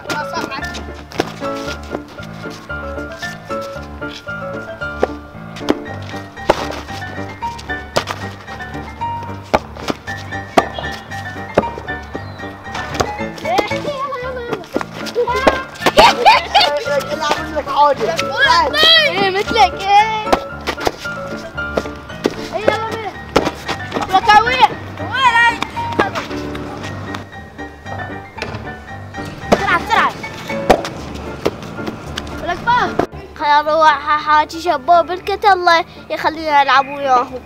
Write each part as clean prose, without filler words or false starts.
لا صح عندي. العب لك عودة. ايه مثلك ايه. يلا بينا. ركاوية. وين؟ بسرعة. ولك باه. خلينا نروح حاجي شباب الكت الله يخلينا نلعب وياهم.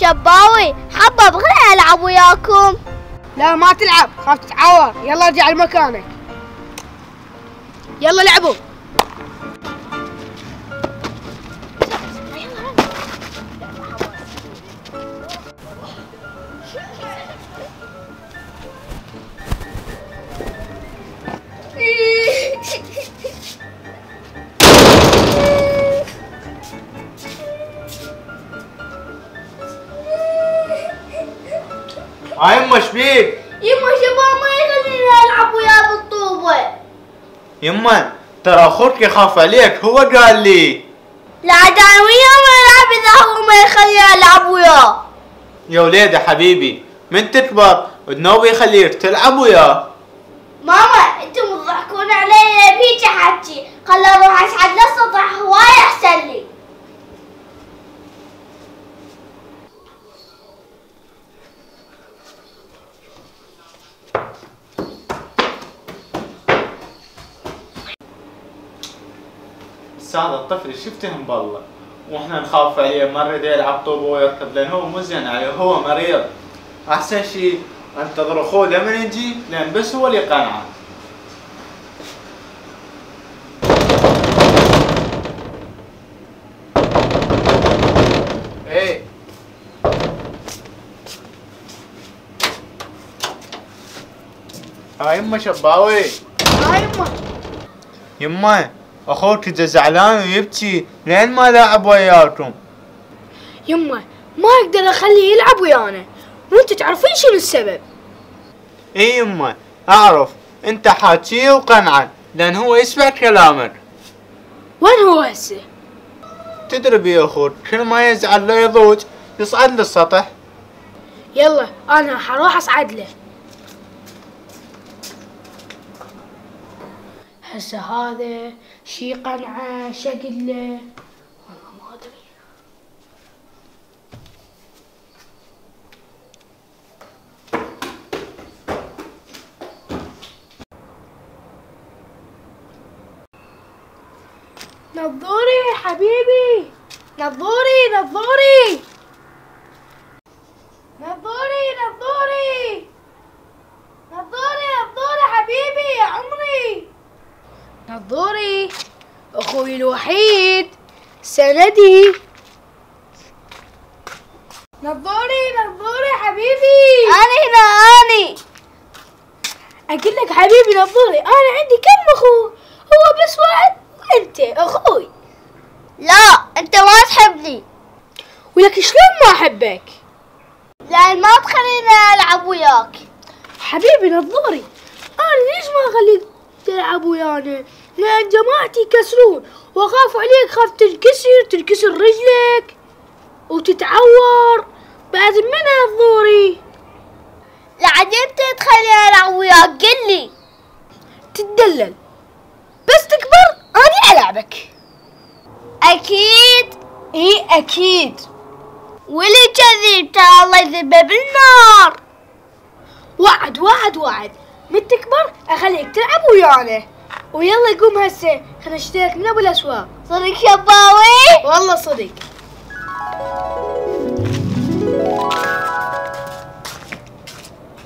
شباوي حبب خليني العب وياكم. لا ما تلعب، خاف تتعور. يلا ارجع لمكانك. يلا لعبوا. يما شبيك؟ يما شباب ما يخليني العب وياه بالطوبة. يما ترى اخوك يخاف عليك، هو قال لي. لا عاد انا وياه ما العب اذا هو ما يخليني العب وياه. يا وليد حبيبي من تكبر تنوي يخليك تلعب وياه. ماما انتم تضحكون علي بهيج حكي، خلي اروح اصعد للسطح هواي احسن لي. بس هذا الطفل شفتهم بالله، واحنا نخاف عليه، ما نريد يلعب طوبه ويركض لان هو مو زين عليه، هو مريض. احسن شيء انتظر اخوه لما يجي لان بس هو اللي قنعه. ايه يما شباوي. يما. يما اخوك اذا زعلان ويبكي لين ما لاعب وياكم. يما ما اقدر اخليه يلعب ويانا، وانت تعرفين شنو السبب. اي يما اعرف، انت حاكيه وقنعه لان هو يسمع كلامك. وين هو هسه؟ تدري بيه اخوك كل ما يزعل لا يضوج يصعد للسطح. يلا انا حروح اصعد له. هسه هذا شي قنعه شقل له والله ما ادري. نظوري حبيبي، نظوري نظوري نظوري نظوري نظوري نظوري حبيبي يا عمري. نظوري اخوي الوحيد سندي. نظوري نظوري حبيبي. انا هنا اني. اقول لك حبيبي نظوري انا عندي كم اخو، هو بس واحد وانت اخوي. لا انت ما تحبني. ولك شلون ما احبك؟ لان ما تخليني العب وياك. حبيبي نظوري انا ليش ما اخليك تلعب ويانا؟ لان جماعتي يكسرون واخاف عليك، خاف تنكسر رجلك وتتعور بعد من نظوري. لعد امتى تخليني العب وياك؟ قل لي. تتدلل بس تكبر اني العبك. اكيد. اي اكيد. واللي كذب ترى الله يذبه بالنار. وعد وعد وعد، من تكبر اخليك تلعب ويانا. ويلا قوم هسه خلينا نشترك من ابو الاسواق. صدق شباوي؟ والله صدق.